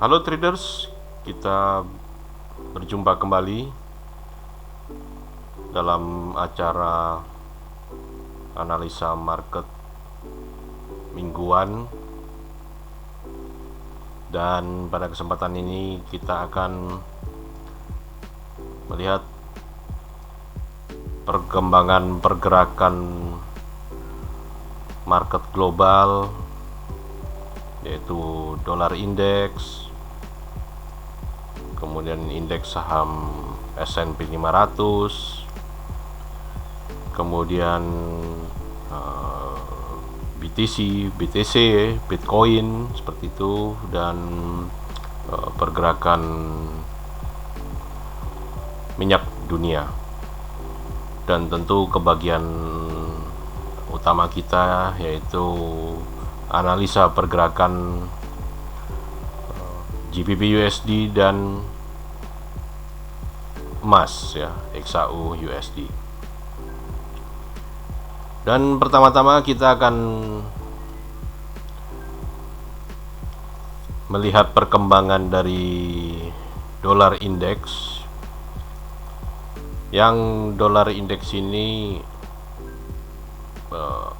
Halo traders, kita berjumpa kembali dalam acara analisa market mingguan. Dan pada kesempatan ini kita akan melihat perkembangan pergerakan market global, yaitu dolar indeks, kemudian indeks saham S&P 500, kemudian BTC, BTC, Bitcoin seperti itu, dan pergerakan minyak dunia. Dan tentu kebagian utama kita yaitu analisa pergerakan GBP USD dan emas ya, XAU USD. Dan pertama-tama kita akan melihat perkembangan dari dolar indeks. Yang dolar indeks ini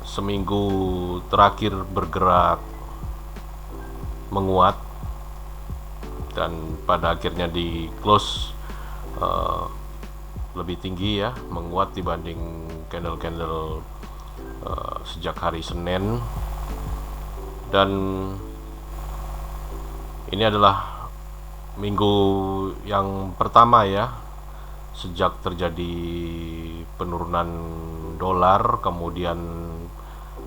seminggu terakhir bergerak menguat dan pada akhirnya di close lebih tinggi ya, menguat dibanding candle-candle sejak hari Senin. Dan ini adalah minggu yang pertama ya sejak terjadi penurunan dolar, kemudian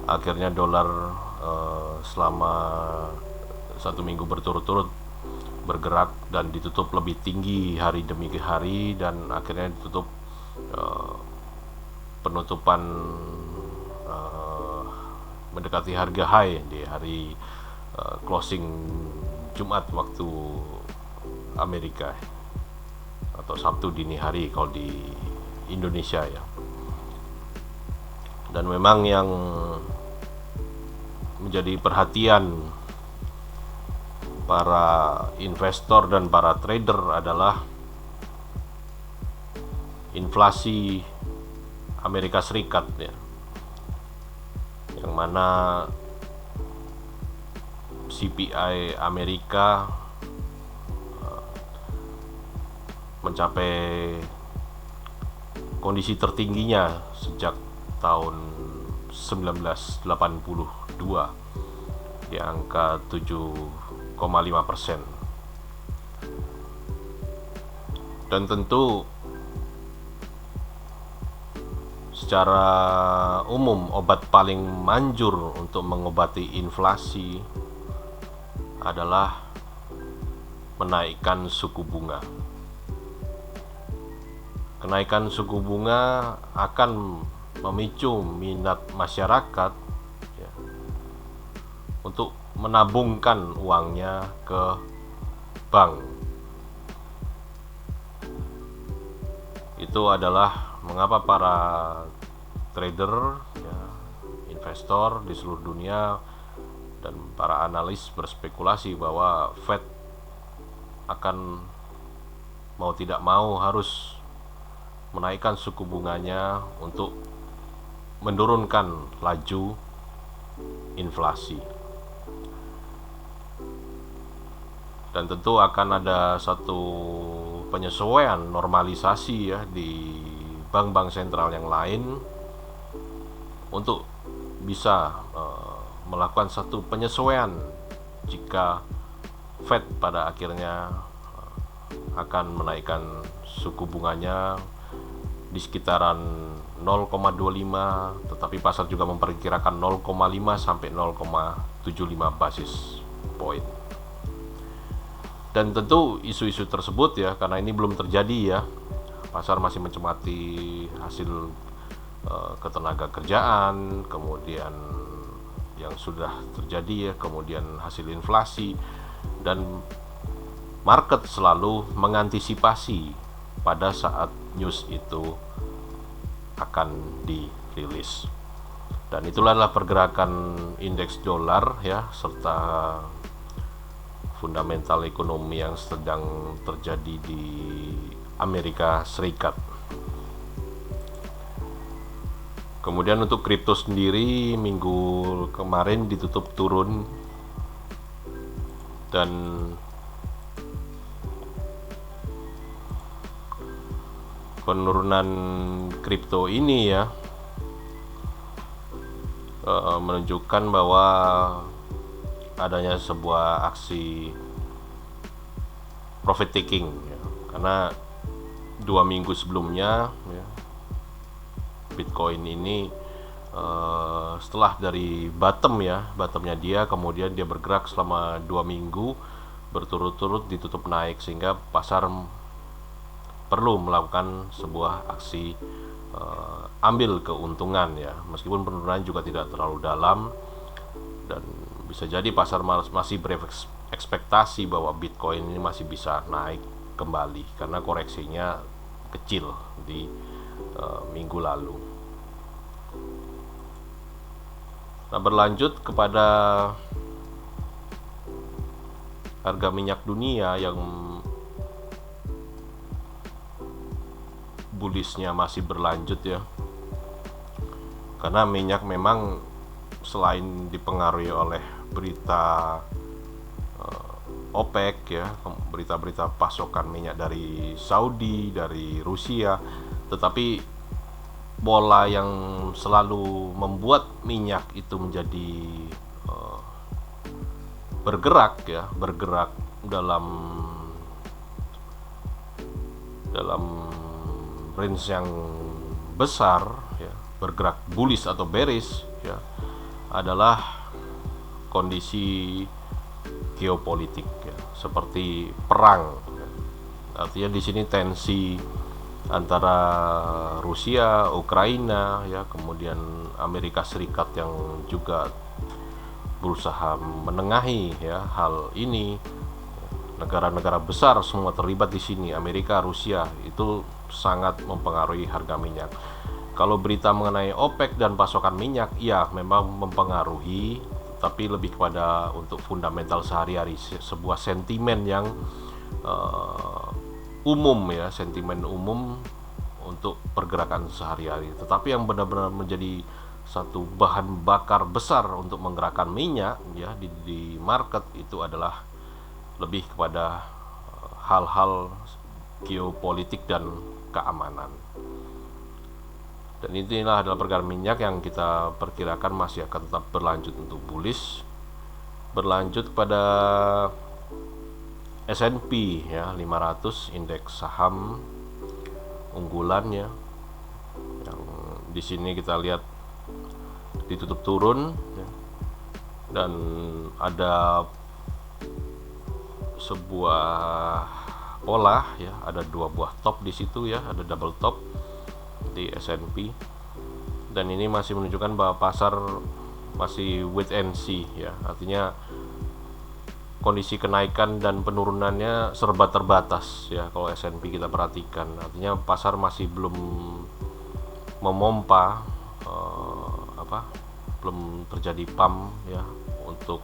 akhirnya dolar selama 1 minggu berturut-turut bergerak dan ditutup lebih tinggi hari demi hari, dan akhirnya ditutup penutupan mendekati harga high di hari closing Jumat waktu Amerika, atau Sabtu dini hari kalau di Indonesia ya. Dan memang yang menjadi perhatian para investor dan para trader adalah inflasi Amerika Serikat ya, yang mana CPI Amerika mencapai kondisi tertingginya sejak tahun 1982 di angka 7,5%. Dan tentu secara umum obat paling manjur untuk mengobati inflasi adalah menaikkan suku bunga. Kenaikan suku bunga akan memicu minat masyarakat ya, untuk menabungkan uangnya ke bank. Itu adalah mengapa para trader ya, investor di seluruh dunia dan para analis berspekulasi bahwa Fed akan mau tidak mau harus menaikkan suku bunganya untuk menurunkan laju inflasi. Dan tentu akan ada satu penyesuaian normalisasi ya di bank-bank sentral yang lain untuk bisa melakukan satu penyesuaian jika Fed pada akhirnya akan menaikkan suku bunganya di sekitaran 0,25, tetapi pasar juga memperkirakan 0,5 sampai 0,75 basis point. Dan tentu isu-isu tersebut ya, karena ini belum terjadi ya, pasar masih mencermati hasil ketenaga kerjaan, kemudian yang sudah terjadi ya, kemudian hasil inflasi, dan market selalu mengantisipasi pada saat news itu akan dirilis. Dan itulah pergerakan indeks dolar ya, serta fundamental ekonomi yang sedang terjadi di Amerika Serikat. Kemudian untuk kripto sendiri minggu kemarin ditutup turun, dan penurunan kripto ini ya menunjukkan bahwa adanya sebuah aksi profit taking ya. Karena 2 minggu sebelumnya ya, Bitcoin ini setelah dari bottomnya dia, kemudian dia bergerak selama 2 minggu berturut-turut ditutup naik, sehingga pasar perlu melakukan sebuah aksi ambil keuntungan ya, meskipun penurunan juga tidak terlalu dalam, dan bisa jadi pasar masih berekspektasi bahwa Bitcoin ini masih bisa naik kembali karena koreksinya kecil di minggu lalu. Nah, berlanjut kepada harga minyak dunia yang bullishnya masih berlanjut ya, karena minyak memang selain dipengaruhi oleh berita OPEC ya, berita-berita pasokan minyak dari Saudi, dari Rusia, tetapi bola yang selalu membuat minyak itu menjadi bergerak dalam range yang besar ya, bergerak bullish atau bearish ya, adalah kondisi geopolitik ya, seperti perang ya. Artinya di sini tensi antara Rusia, Ukraina ya, kemudian Amerika Serikat yang juga berusaha menengahi ya hal ini. Negara-negara besar semua terlibat di sini, Amerika, Rusia, itu sangat mempengaruhi harga minyak. Kalau berita mengenai OPEC dan pasokan minyak, ya memang mempengaruhi, tapi lebih kepada untuk fundamental sehari-hari, sebuah sentimen yang umum ya, sentimen umum untuk pergerakan sehari-hari. Tetapi yang benar-benar menjadi satu bahan bakar besar untuk menggerakkan minyak ya di market itu adalah lebih kepada hal-hal geopolitik dan keamanan. Dan inilah adalah pergerakan minyak yang kita perkirakan masih akan tetap berlanjut untuk bullish. Berlanjut pada S&P ya 500, indeks saham unggulan ya, yang di sini kita lihat ditutup turun ya, dan ada sebuah pola ya, ada 2 buah top di situ ya, ada double top di S&P, dan ini masih menunjukkan bahwa pasar masih wait and see ya, artinya kondisi kenaikan dan penurunannya serba terbatas ya. Kalau S&P kita perhatikan, artinya pasar masih belum memompa belum terjadi pump ya untuk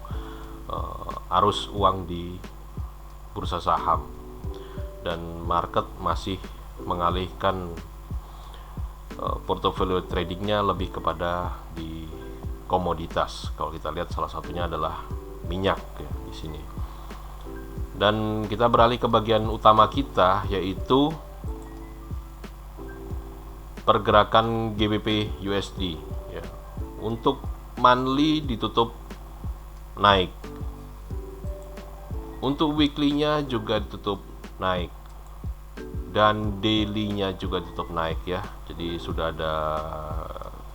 arus uang di bursa saham, dan market masih mengalihkan portofolio tradingnya lebih kepada di komoditas. Kalau kita lihat salah satunya adalah minyak ya di sini. Dan kita beralih ke bagian utama kita, yaitu pergerakan GBP USD ya. Untuk monthly ditutup naik, untuk weekly-nya juga ditutup naik, dan daily-nya juga ditutup naik ya. Jadi sudah ada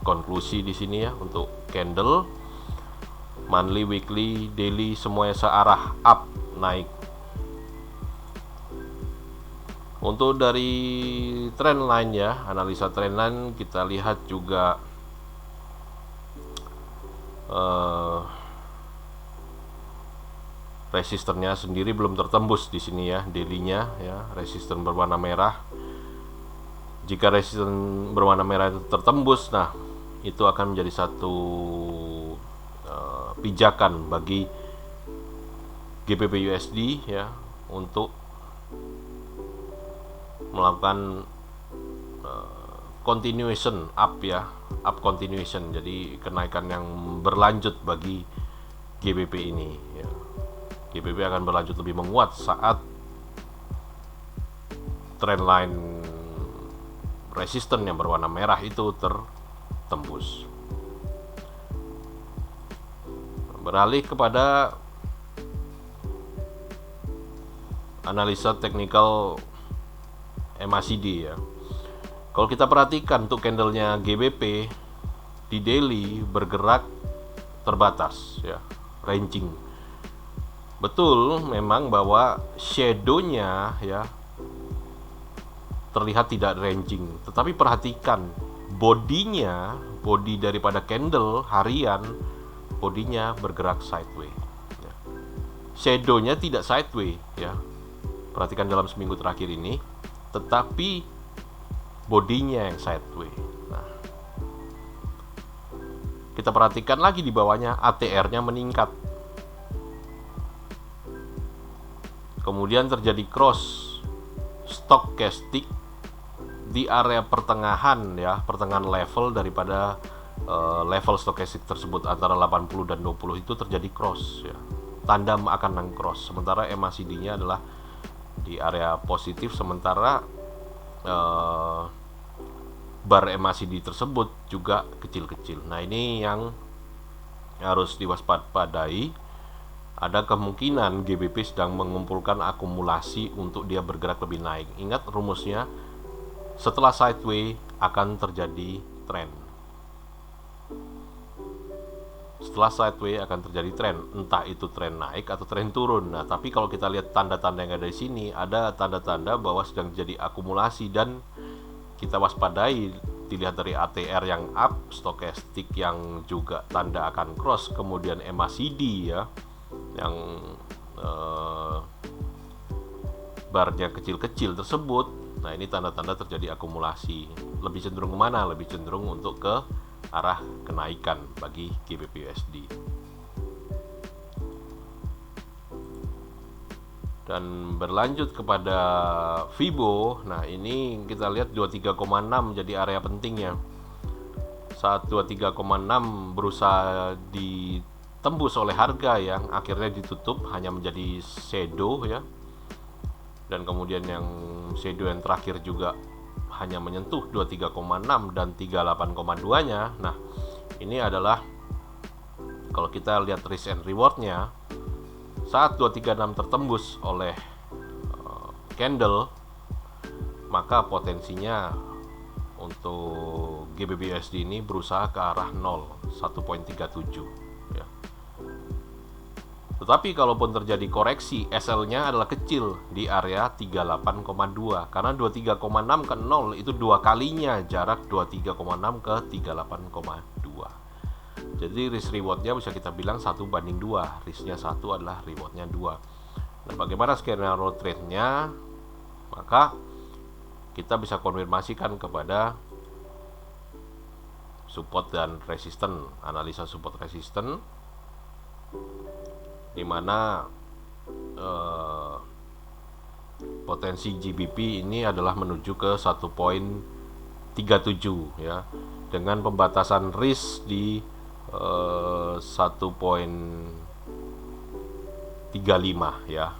konklusi di sini ya untuk candle monthly, weekly, daily semuanya searah up, naik. Untuk dari trend line ya, analisa trend line, kita lihat juga resistennya sendiri belum tertembus di sini ya, daily-nya ya, resisten berwarna merah. Jika resisten berwarna merah itu tertembus, nah itu akan menjadi satu pijakan bagi GBP USD ya untuk melakukan continuation up ya, up continuation, jadi kenaikan yang berlanjut bagi GBP ini ya. GBP akan berlanjut lebih menguat saat trendline resisten yang berwarna merah itu tertembus. Beralih kepada analisa teknikal MACD ya. Kalau kita perhatikan untuk candlenya GBP di daily bergerak terbatas ya, ranging. Betul memang bahwa shadownya ya terlihat tidak ranging, tetapi perhatikan body daripada candle harian, bodinya bergerak sideways ya. Shadownya tidak sideways ya, perhatikan dalam seminggu terakhir ini, tetapi bodinya yang sideways. Nah, kita perhatikan lagi di bawahnya ATR-nya meningkat, kemudian terjadi cross stochastic di area pertengahan ya, pertengahan level daripada level stokastik tersebut antara 80 dan 20 itu terjadi cross ya, tanda akan cross. Sementara MACD-nya adalah di area positif, sementara bar MACD tersebut juga kecil-kecil. Nah, ini yang harus diwaspadai. Ada kemungkinan GBP sedang mengumpulkan akumulasi untuk dia bergerak lebih naik. Ingat rumusnya, setelah sideways akan terjadi trend. Setelah sideways akan terjadi trend, entah itu trend naik atau trend turun. Nah, tapi kalau kita lihat tanda-tanda yang ada di sini, ada tanda-tanda bahwa sedang terjadi akumulasi, dan kita waspadai dilihat dari ATR yang up, stokastik yang juga tanda akan cross, kemudian MACD ya yang barnya kecil-kecil tersebut. Nah, ini tanda-tanda terjadi akumulasi. Lebih cenderung kemana? Lebih cenderung untuk ke arah kenaikan bagi GBP USD. Dan berlanjut kepada Fibo. Nah, ini kita lihat 23,6 jadi area pentingnya. Saat 23,6 berusaha ditembus oleh harga yang akhirnya ditutup hanya menjadi shadow ya. Dan kemudian yang shadow yang terakhir juga hanya menyentuh 23,6 dan 38,2-nya. Nah, ini adalah kalau kita lihat risk and reward-nya, saat 236 tertembus oleh candle, maka potensinya untuk GBP USD ini berusaha ke arah 0, 1.37 ya. Tetapi kalaupun terjadi koreksi, SL-nya adalah kecil di area 38,2, karena 23,6 ke 0 itu dua kalinya jarak 23,6 ke 38,2. Jadi risk rewardnya bisa kita bilang 1:2. Risknya 1 adalah rewardnya 2. Nah, bagaimana skenario trade-nya? Maka kita bisa konfirmasikan kepada support dan resisten, analisa support resisten, di mana potensi GBP ini adalah menuju ke 1.37 ya, dengan pembatasan risk di 1.35 ya,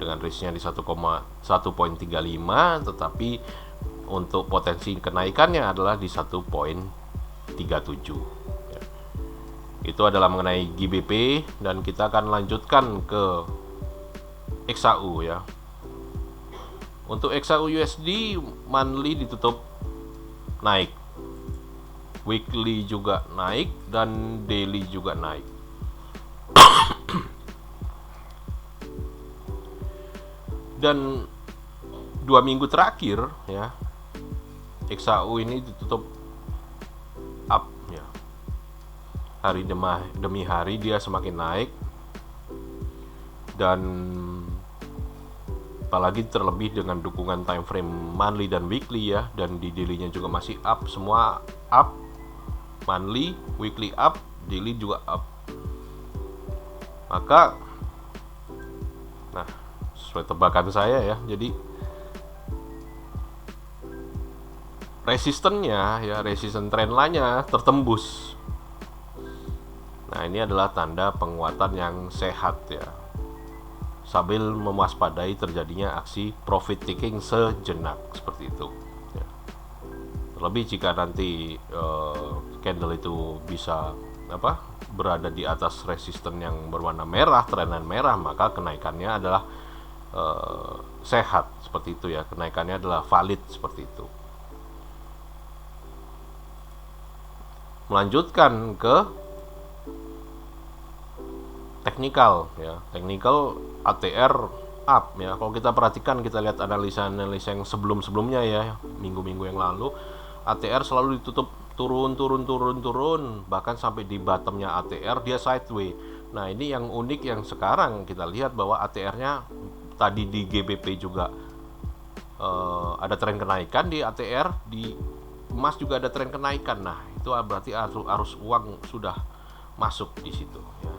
dengan risknya di 1.35, tetapi untuk potensi kenaikannya adalah di 1.37 ya. Itu adalah mengenai GBP, dan kita akan lanjutkan ke XAU ya. Untuk XAU USD monthly ditutup naik, weekly juga naik, dan daily juga naik. Dan 2 minggu terakhir ya, XAU ini ditutup up ya. Hari demi hari dia semakin naik, dan apalagi terlebih dengan dukungan time frame monthly dan weekly ya, dan di daily-nya juga masih up, semua up, monthly, weekly up, daily juga up. Maka Nah, sesuai tebakan saya ya, jadi resisten trendline-nya tertembus. Nah, ini adalah tanda penguatan yang sehat ya, sambil mewaspadai terjadinya aksi profit taking sejenak seperti itu ya. Terlebih jika nanti candle itu bisa berada di atas resisten yang berwarna merah, trendline merah, maka kenaikannya adalah sehat seperti itu ya, kenaikannya adalah valid seperti itu. Melanjutkan ke teknikal ya, teknikal ATR up ya. Kalau kita perhatikan, kita lihat analisa yang sebelumnya ya, minggu-minggu yang lalu, ATR selalu ditutup turun, bahkan sampai di bottomnya ATR dia sideway. Nah, ini yang unik yang sekarang kita lihat bahwa ATR-nya tadi di GBP juga ada tren kenaikan, di ATR di emas juga ada tren kenaikan. Nah, itu berarti arus uang sudah masuk di situ ya.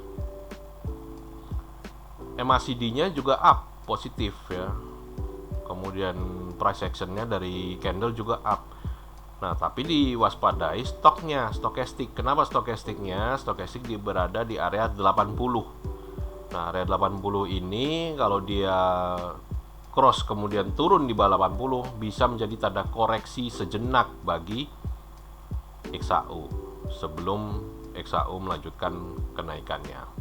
MACD-nya juga up, positif ya. Kemudian price action-nya dari candle juga up. Nah, tapi diwaspadai stoknya, stokastik. Kenapa stokastiknya? Stokastik berada di area 80. Nah, area 80 ini kalau dia cross kemudian turun di bawah 80, bisa menjadi tanda koreksi sejenak bagi XAU sebelum XAU melanjutkan kenaikannya.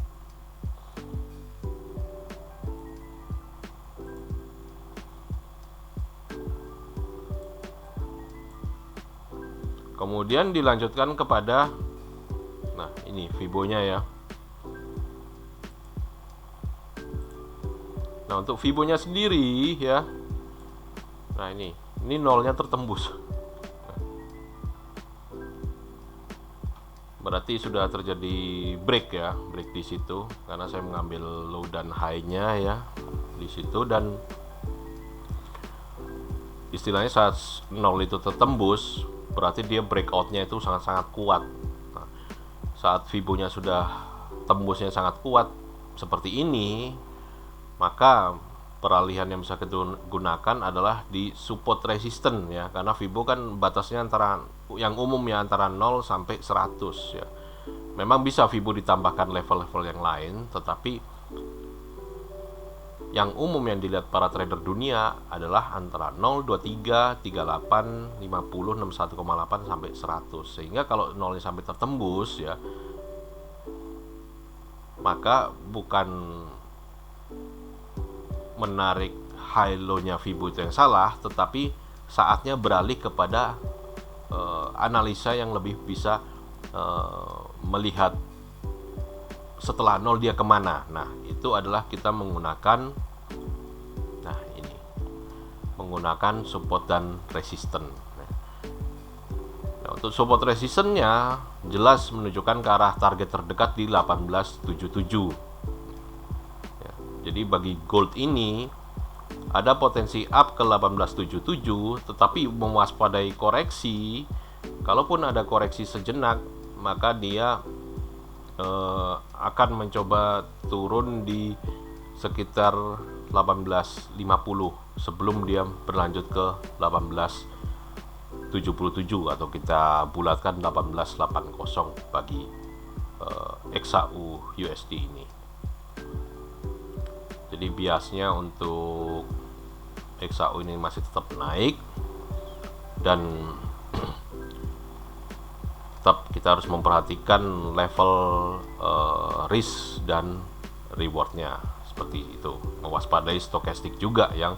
Kemudian dilanjutkan kepada, nah ini Fibo-nya ya. Nah, untuk Fibo-nya sendiri ya, nah ini nolnya tertembus. Berarti sudah terjadi break ya, break di situ, karena saya mengambil low dan high-nya ya di situ, dan istilahnya saat nol itu tertembus, berarti dia breakout-nya itu sangat-sangat kuat. Nah, saat Fibo-nya sudah tembusnya sangat kuat seperti ini, maka peralihan yang bisa kita gunakan adalah di support resisten ya, karena Fibo kan batasnya antara yang umum ya antara 0 sampai 100 ya. Memang bisa Fibo ditambahkan level-level yang lain, tetapi yang umum yang dilihat para trader dunia adalah antara 0, 23, 38, 50, 61,8 sampai 100. Sehingga kalau nolnya sampai tertembus ya, maka bukan menarik high low-nya Fibo itu yang salah, tetapi saatnya beralih kepada analisa yang lebih bisa melihat setelah nol dia kemana. Nah, itu adalah kita menggunakan menggunakan support dan resisten. Nah, untuk support resistennya jelas menunjukkan ke arah target terdekat di 1877 ya. Jadi bagi gold ini ada potensi up ke 1877, tetapi mewaspadai koreksi. Kalaupun ada koreksi sejenak, maka dia akan mencoba turun di sekitar 1850 sebelum dia berlanjut ke 1877, atau kita bulatkan 1880 bagi XAU USD ini. Jadi biasnya untuk XAU ini masih tetap naik, dan tetap kita harus memperhatikan level risk dan rewardnya seperti itu. Mewaspadai stokastik juga yang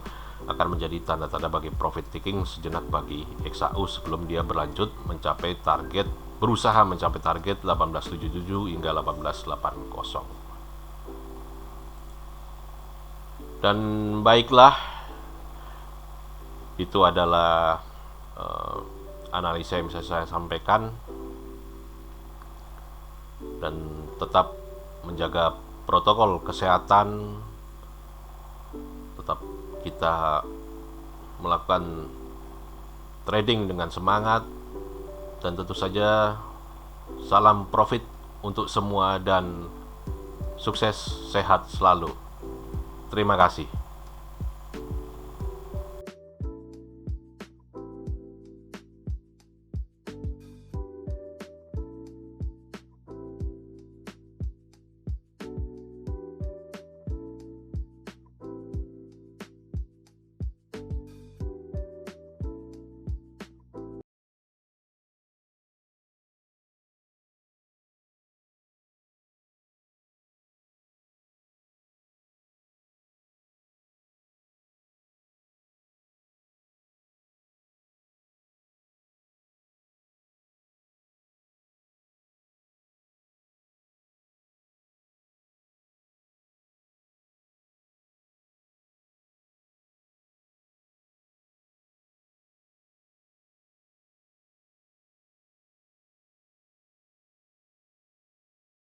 akan menjadi tanda-tanda bagi profit taking sejenak bagi XAU sebelum dia berlanjut mencapai target, berusaha mencapai target 1877 hingga 1880. Dan baiklah, itu adalah analisa yang bisa saya sampaikan, dan tetap menjaga protokol kesehatan, tetap kita melakukan trading dengan semangat, dan tentu saja salam profit untuk semua dan sukses sehat selalu. Terima kasih.